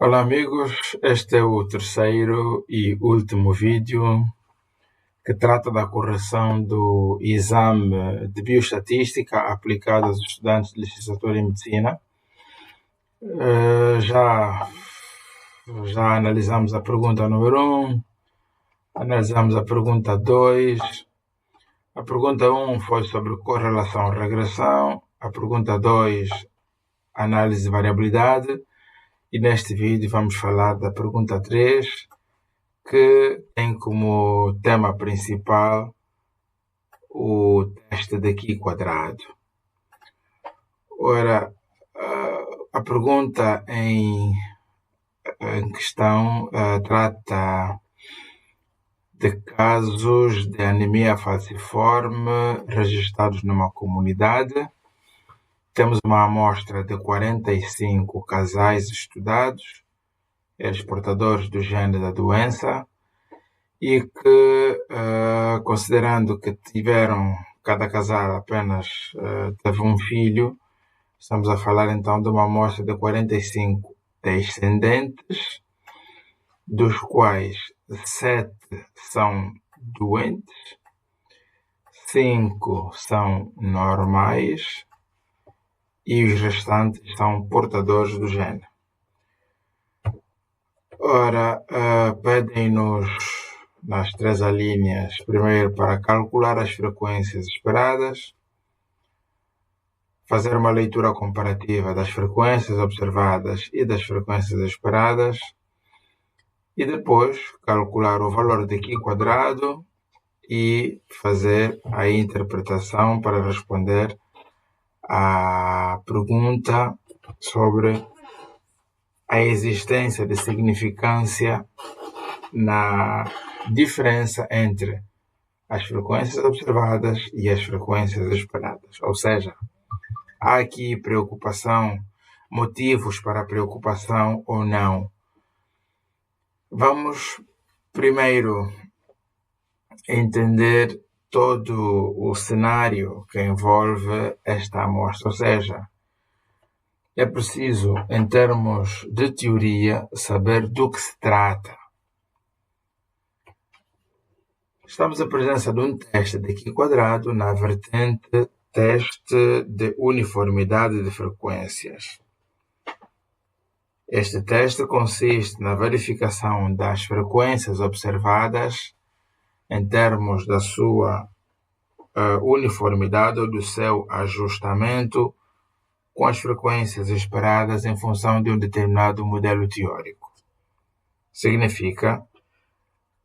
Olá amigos, este é o terceiro e último vídeo que trata da correção do exame de bioestatística aplicado aos estudantes de licenciatura em medicina. Já analisamos a pergunta número 1, analisamos a pergunta 2, a pergunta 1 foi sobre correlação-regressão, a pergunta 2, análise de variabilidade, e neste vídeo vamos falar da pergunta 3, que tem como tema principal o teste de Q quadrado. Ora, a pergunta em questão trata de casos de anemia falciforme registrados numa comunidade. Temos uma amostra de 45 casais estudados, eles portadores do gene da doença, e que, considerando que cada casal apenas teve um filho, estamos a falar então de uma amostra de 45 descendentes, dos quais 7 são doentes, 5 são normais e os restantes são portadores do gene. Ora, pedem-nos nas 3 alíneas, primeiro para calcular as frequências esperadas, fazer uma leitura comparativa das frequências observadas e das frequências esperadas, e depois calcular o valor de Q quadrado e fazer a interpretação para responder à pergunta sobre a existência de significância na diferença entre as frequências observadas e as frequências esperadas. Ou seja, há aqui preocupação, motivos para preocupação ou não. Vamos primeiro entender todo o cenário que envolve esta amostra, ou seja, é preciso, em termos de teoria, saber do que se trata. Estamos em presença de um teste de Q quadrado na vertente teste de uniformidade de frequências. Este teste consiste na verificação das frequências observadas em termos da sua uniformidade ou do seu ajustamento com as frequências esperadas em função de um determinado modelo teórico. Significa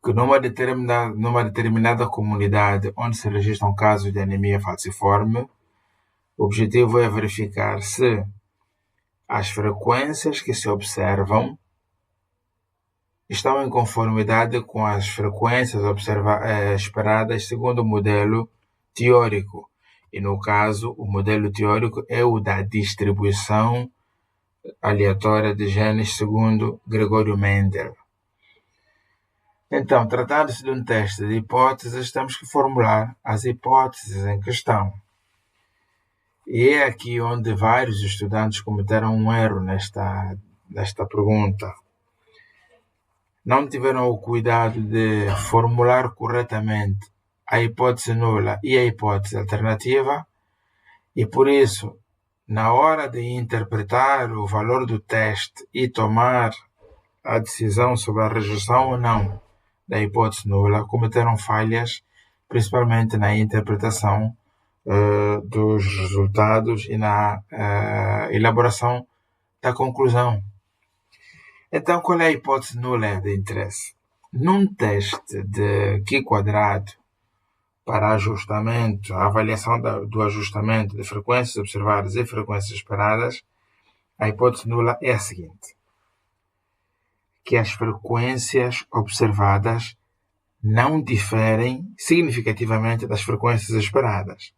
que numa determinada comunidade onde se registram casos de anemia falciforme, o objetivo é verificar se as frequências que se observam estão em conformidade com as frequências esperadas segundo o modelo teórico. E, no caso, o modelo teórico é o da distribuição aleatória de genes segundo Gregório Mendel. Então, tratando-se de um teste de hipóteses, temos que formular as hipóteses em questão. E é aqui onde vários estudantes cometeram um erro nesta pergunta. Não tiveram o cuidado de formular corretamente a hipótese nula e a hipótese alternativa, e por isso, na hora de interpretar o valor do teste e tomar a decisão sobre a rejeição ou não da hipótese nula, cometeram falhas, principalmente na interpretação dos resultados e na elaboração da conclusão. Então, qual é a hipótese nula de interesse? Num teste de Q quadrado para ajustamento, a avaliação do ajustamento de frequências observadas e frequências esperadas, a hipótese nula é a seguinte: que as frequências observadas não diferem significativamente das frequências esperadas.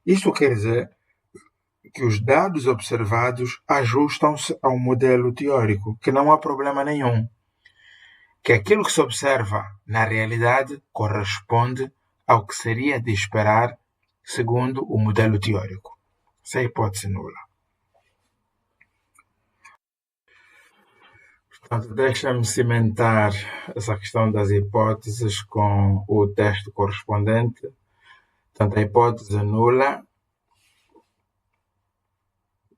Isto quer dizer que os dados observados ajustam-se ao modelo teórico, que não há problema nenhum. Que aquilo que se observa na realidade corresponde ao que seria de esperar segundo o modelo teórico. Essa é a hipótese nula. Portanto, deixa-me cimentar essa questão das hipóteses com o texto correspondente. Portanto, a hipótese nula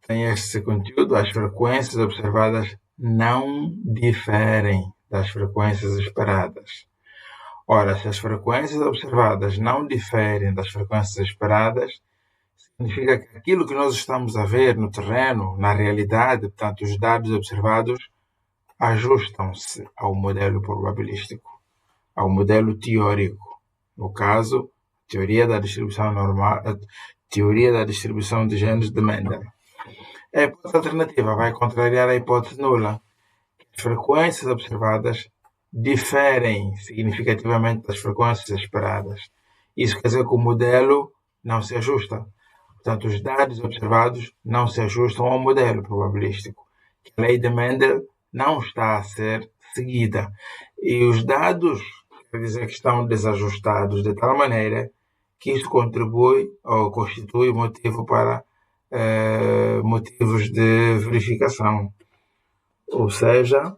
tem este conteúdo: as frequências observadas não diferem das frequências esperadas. Ora, se as frequências observadas não diferem das frequências esperadas, significa que aquilo que nós estamos a ver no terreno, na realidade, portanto, os dados observados, ajustam-se ao modelo probabilístico, ao modelo teórico. No caso, teoria da distribuição normal, teoria da distribuição de genes de Mendel. A hipótese alternativa vai contrariar a hipótese nula. As frequências observadas diferem significativamente das frequências esperadas. Isso quer dizer que o modelo não se ajusta. Portanto, os dados observados não se ajustam ao modelo probabilístico. A lei de Mendel não está a ser seguida. E os dados, quer dizer, que estão desajustados de tal maneira que isso contribui ou constitui motivo para motivos de verificação. Ou seja,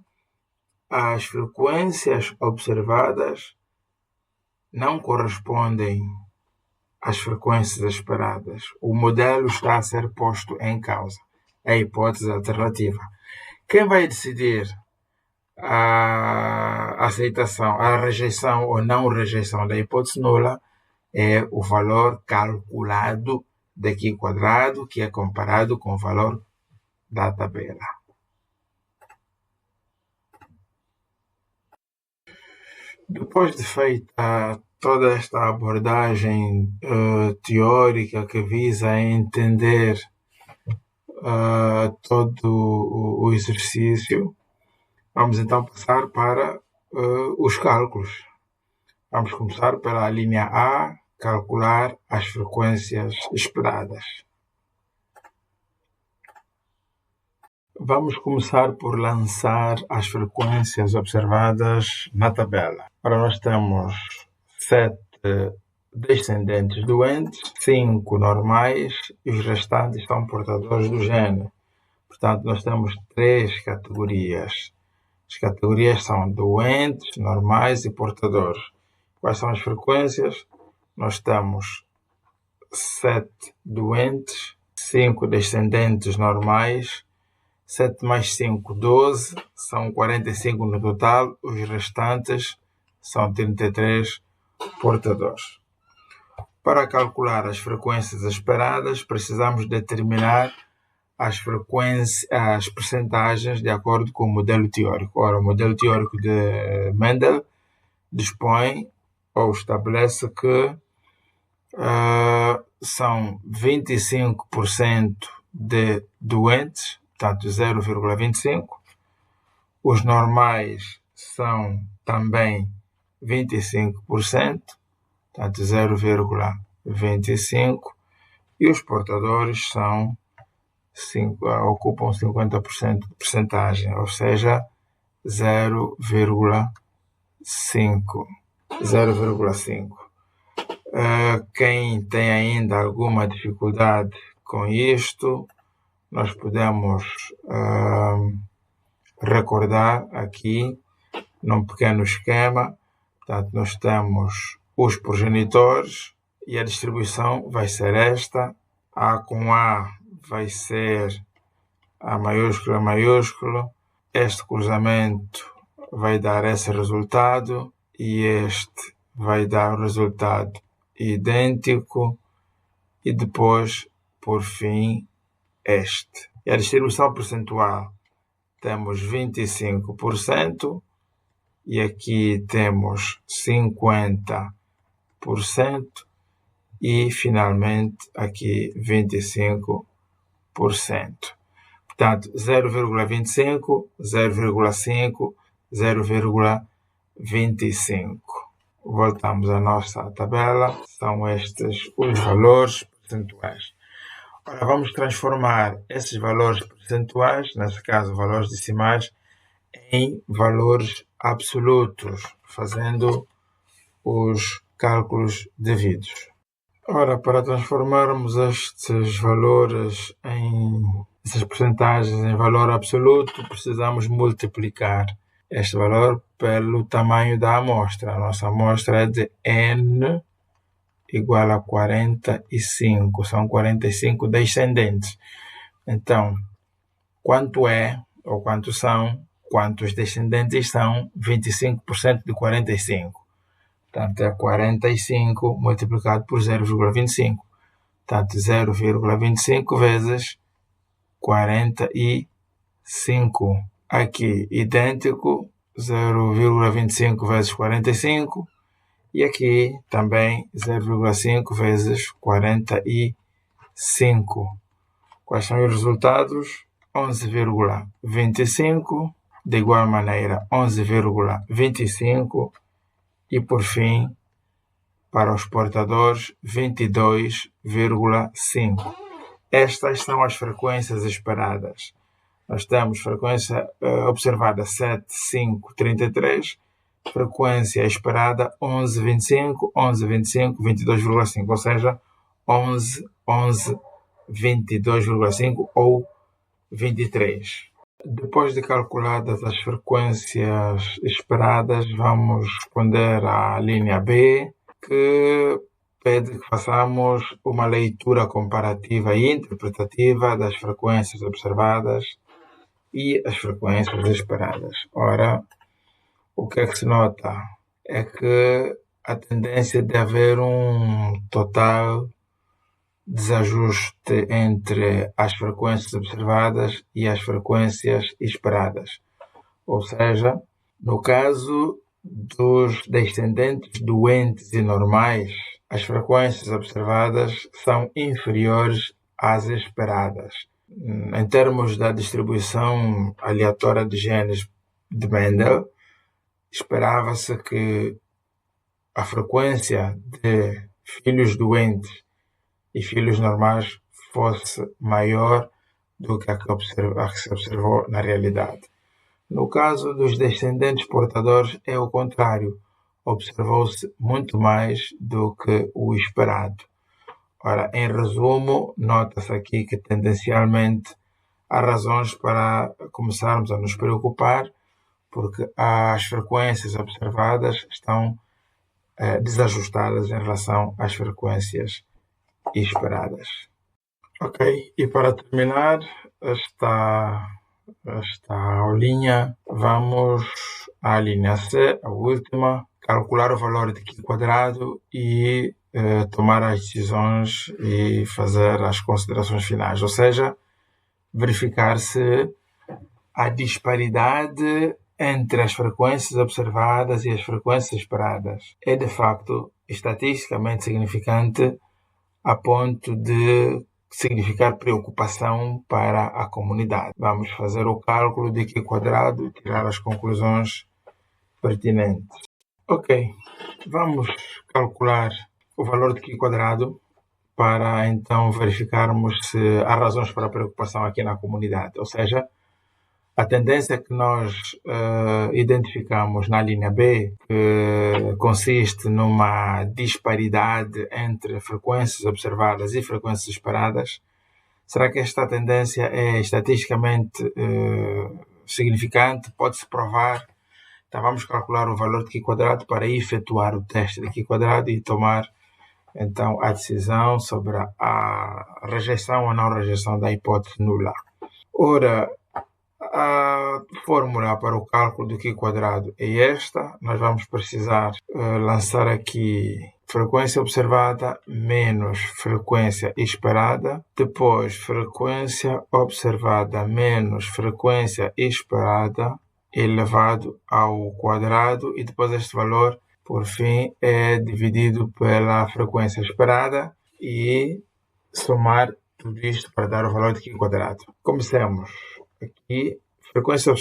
as frequências observadas não correspondem às frequências esperadas. O modelo está a ser posto em causa. É a hipótese alternativa. Quem vai decidir a aceitação, a rejeição ou não rejeição da hipótese nula é o valor calculado de Q quadrado, que é comparado com o valor da tabela. Depois de feita toda esta abordagem teórica que visa entender todo o exercício, vamos então passar para os cálculos. Vamos começar pela linha A, calcular as frequências esperadas. Vamos começar por lançar as frequências observadas na tabela. Ora, nós temos 7 descendentes doentes, 5 normais e os restantes são portadores do gene. Portanto, nós temos 3 categorias. As categorias são doentes, normais e portadores. Quais são as frequências? Nós temos 7 doentes, 5 descendentes normais, 7 mais 5, 12, são 45 no total, os restantes são 33 portadores. Para calcular as frequências esperadas, precisamos determinar as percentagens de acordo com o modelo teórico. Ora, o modelo teórico de Mendel dispõe ou estabelece que são 25% de doentes, portanto 0,25. Os normais são também 25%, portanto 0,25. E os portadores ocupam 50% de percentagem, ou seja, 0,5. Quem tem ainda alguma dificuldade com isto, nós podemos recordar aqui num pequeno esquema. Portanto, nós temos os progenitores e a distribuição vai ser esta. A com A vai ser A maiúsculo. Este cruzamento vai dar esse resultado e este vai dar o resultado idêntico e depois, por fim, este. E a distribuição percentual, temos 25% e aqui temos 50% e finalmente aqui 25%. Portanto, 0,25, 0,5, 0,25. Voltamos à nossa tabela. São estes os valores percentuais. Ora, vamos transformar esses valores percentuais, nesse caso valores decimais, em valores absolutos, fazendo os cálculos devidos. Ora, para transformarmos estes valores em essas percentagens em valor absoluto, precisamos multiplicar este valor pelo tamanho da amostra. A nossa amostra é de N igual a 45. São 45 descendentes. Então, quantos descendentes são 25% de 45? Portanto, é 45 multiplicado por 0,25. Portanto, 0,25 vezes 45. Aqui, idêntico, 0,25 vezes 45. E aqui também 0,5 vezes 45. Quais são os resultados? 11,25. De igual maneira, 11,25. E, por fim, para os portadores, 22,5. Estas são as frequências esperadas. Nós temos frequência observada 7,533, frequência esperada 11,25, 11,25, 22,5, ou seja, 11, 11, 22,5 ou 23. Depois de calculadas as frequências esperadas, vamos responder à linha B, que pede que façamos uma leitura comparativa e interpretativa das frequências observadas e as frequências esperadas. Ora, o que é que se nota? É que a tendência de haver um total desajuste entre as frequências observadas e as frequências esperadas. Ou seja, no caso dos descendentes doentes e normais, as frequências observadas são inferiores às esperadas. Em termos da distribuição aleatória de genes de Mendel, esperava-se que a frequência de filhos doentes e filhos normais fosse maior do que a que se observou na realidade. No caso dos descendentes portadores é o contrário, observou-se muito mais do que o esperado. Ora, em resumo, nota-se aqui que tendencialmente há razões para começarmos a nos preocupar, porque as frequências observadas estão desajustadas em relação às frequências esperadas. Ok, e para terminar esta aulinha, vamos à linha C, a última, calcular o valor de Q quadrado e tomar as decisões e fazer as considerações finais, ou seja, verificar se a disparidade entre as frequências observadas e as frequências esperadas é de facto estatisticamente significante a ponto de significar preocupação para a comunidade. Vamos fazer o cálculo de Q quadrado e tirar as conclusões pertinentes. Ok, vamos calcular o valor de Q quadrado para então verificarmos se há razões para preocupação aqui na comunidade. Ou seja, a tendência que nós identificamos na linha B, que consiste numa disparidade entre frequências observadas e frequências esperadas, será que esta tendência é estatisticamente significante? Pode-se provar? Então vamos calcular o valor de Q quadrado para efetuar o teste de Q quadrado e tomar então a decisão sobre a rejeição ou não rejeição da hipótese nula. Ora, a fórmula para o cálculo do Q quadrado é esta. Nós vamos precisar lançar aqui frequência observada menos frequência esperada, depois frequência observada menos frequência esperada elevado ao quadrado, e depois este valor, por fim, é dividido pela frequência esperada e somar tudo isto para dar o valor de Q quadrado. Comecemos. Aqui, frequência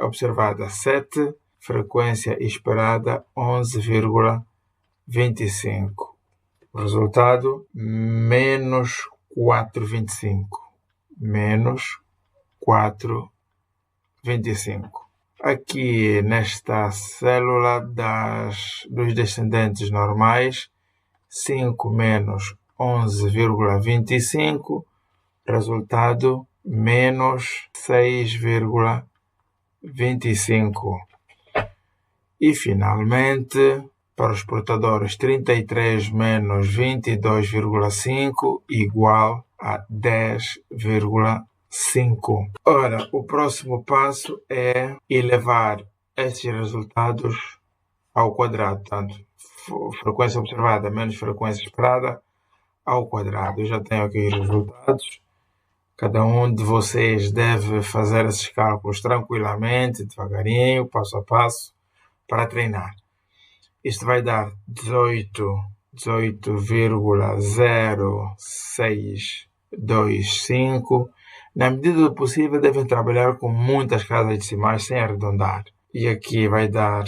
observada 7, frequência esperada 11,25. O resultado, menos 4,25. Menos 4,25. Aqui, nesta célula dos descendentes normais, 5 menos 11,25, resultado menos 6,25. E, finalmente, para os portadores, 33 menos 22,5 igual a 10,5. Ora, o próximo passo é elevar esses resultados ao quadrado. Portanto, frequência observada menos frequência esperada ao quadrado. Eu já tenho aqui os resultados. Cada um de vocês deve fazer esses cálculos tranquilamente, devagarinho, passo a passo, para treinar. Isto vai dar 18,0625. Na medida do possível, devem trabalhar com muitas casas decimais sem arredondar. E aqui vai dar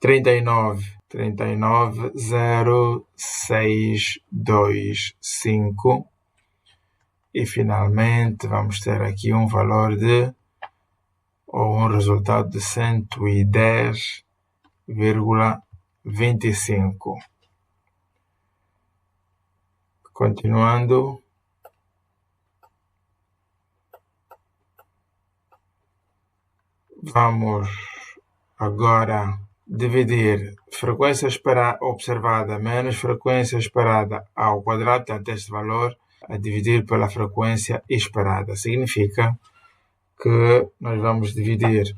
39,0625. E, finalmente, vamos ter aqui um valor ou um resultado de 110,25. Continuando. Vamos agora dividir frequência observada menos frequência esperada ao quadrado. Portanto, este valor a dividir pela frequência esperada. Significa que nós vamos dividir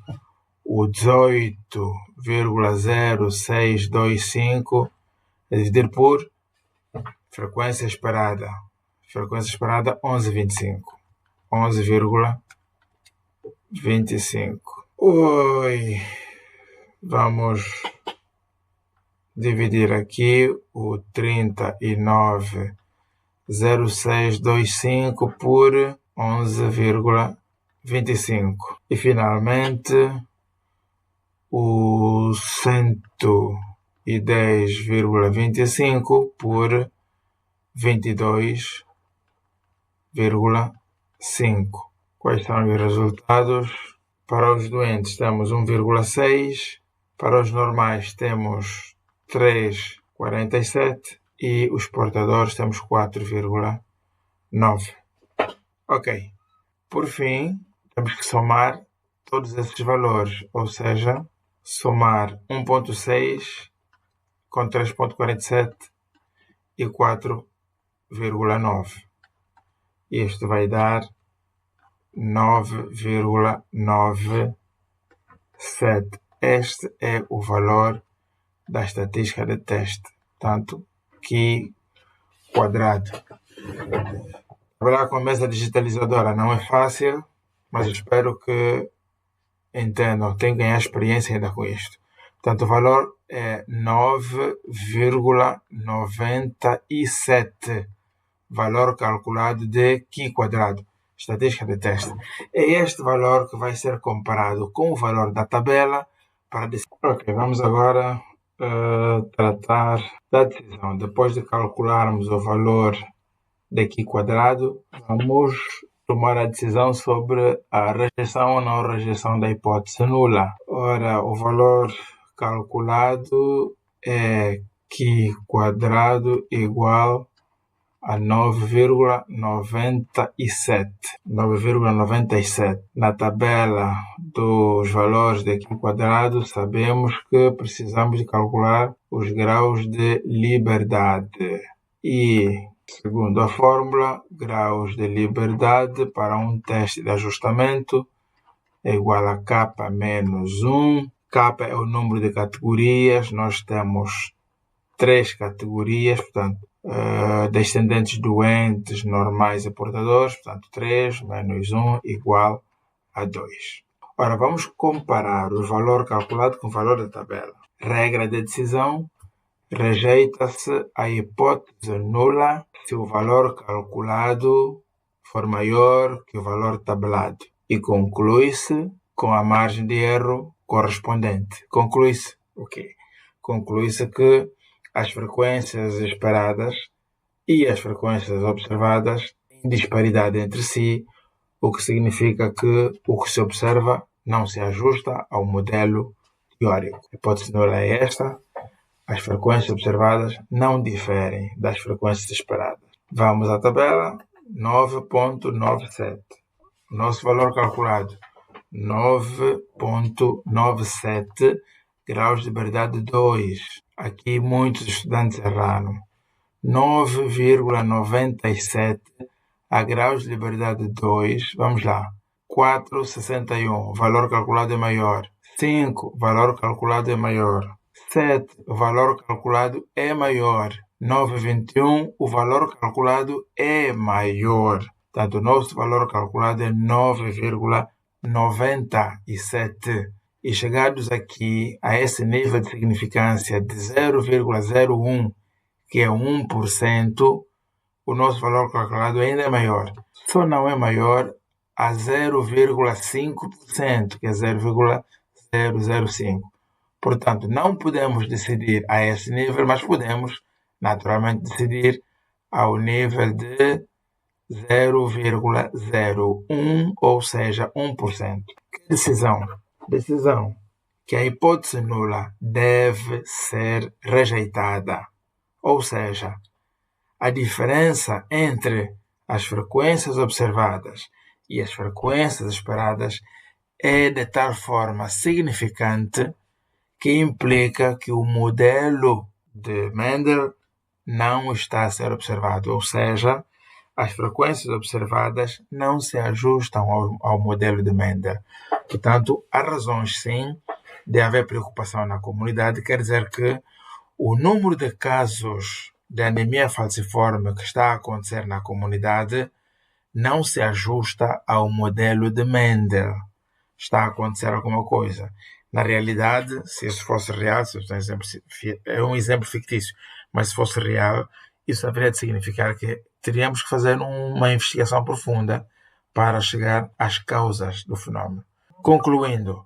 o 18,0625 a dividir por frequência esperada. Frequência esperada 11,25. 11,25. Vamos dividir aqui o 39,0625 por 11,25. E, finalmente, o 110,25 por 22,5. Quais são os resultados? Para os doentes temos 1,6. Para os normais temos 3,47. E os portadores temos 4,9. Ok. Por fim, temos que somar todos esses valores, ou seja, somar 1,6 com 3,47 e 4,9. Isto vai dar 9,97. Este é o valor da estatística de teste. Portanto, Q quadrado. Trabalhar com a mesa digitalizadora não é fácil, mas espero que entendam, tenham a experiência ainda com isto. Portanto, o valor é 9,97. Valor calculado de Q quadrado. Estatística de teste. É este valor que vai ser comparado com o valor da tabela para decidir. Ok, vamos agora tratar da decisão. Depois de calcularmos o valor de Q quadrado, vamos tomar a decisão sobre a rejeição ou não rejeição da hipótese nula. Ora, o valor calculado é Q quadrado igual a 9,97. Na tabela dos valores de Q quadrado, sabemos que precisamos de calcular os graus de liberdade. E, segundo a fórmula, graus de liberdade para um teste de ajustamento é igual a K menos 1. K é o número de categorias. Nós temos 3 categorias, portanto, descendentes doentes, normais e portadores. Portanto, 3 menos 1 igual a 2. Ora, vamos comparar o valor calculado com o valor da tabela. Regra de decisão. Rejeita-se a hipótese nula se o valor calculado for maior que o valor tabelado. E conclui-se com a margem de erro correspondente. Conclui-se o quê? Conclui-se que as frequências esperadas e as frequências observadas têm disparidade entre si, o que significa que o que se observa não se ajusta ao modelo teórico. A hipótese nula é esta. As frequências observadas não diferem das frequências esperadas. Vamos à tabela. 9,97. Nosso valor calculado, 9,97 graus de liberdade 2. Aqui muitos estudantes erraram. 9,97 a graus de liberdade 2. Vamos lá. 4,61. Valor calculado é maior. 5. Valor calculado é maior. 7. O valor calculado é maior. 9,21. O valor calculado é maior. Portanto, o nosso valor calculado é 9,97. E chegados aqui a esse nível de significância de 0,01, que é 1%, o nosso valor calculado ainda é maior. Só não é maior a 0,5%, que é 0,005. Portanto, não podemos decidir a esse nível, mas podemos, naturalmente, decidir ao nível de 0,01, ou seja, 1%. Que decisão? Decisão que a hipótese nula deve ser rejeitada. Ou seja, a diferença entre as frequências observadas e as frequências esperadas é de tal forma significante que implica que o modelo de Mendel não está a ser observado, ou seja, as frequências observadas não se ajustam ao modelo de Mendel. Portanto, há razões, sim, de haver preocupação na comunidade. Quer dizer que o número de casos de anemia falciforme que está a acontecer na comunidade não se ajusta ao modelo de Mendel. Está a acontecer alguma coisa. Na realidade, se isso fosse real, é um exemplo fictício, mas se fosse real, isso haveria de significar que teríamos que fazer uma investigação profunda para chegar às causas do fenômeno. Concluindo,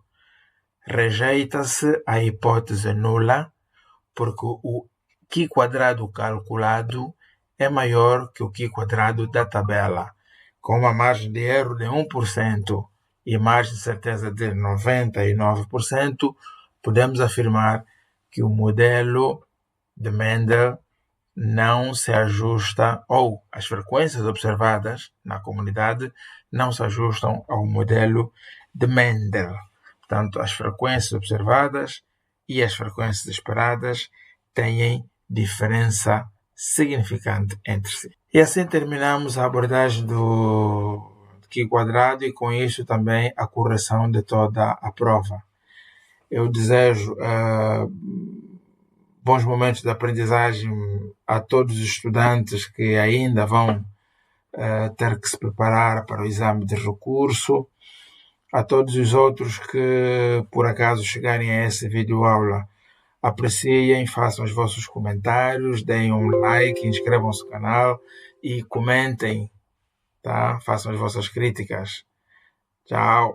rejeita-se a hipótese nula porque o Q quadrado calculado é maior que o Q quadrado da tabela, com uma margem de erro de 1% e margem de certeza de 99%, podemos afirmar que o modelo de Mendel não se ajusta, ou as frequências observadas na comunidade não se ajustam ao modelo de Mendel. Portanto, as frequências observadas e as frequências esperadas têm diferença significante entre si. E assim terminamos a abordagem do Q quadrado e com isso também a correção de toda a prova. Eu desejo bons momentos de aprendizagem a todos os estudantes que ainda vão ter que se preparar para o exame de recurso, a todos os outros que por acaso chegarem a essa videoaula, apreciem, façam os vossos comentários, deem um like, inscrevam-se no canal e comentem, tá? Façam as vossas críticas. Tchau!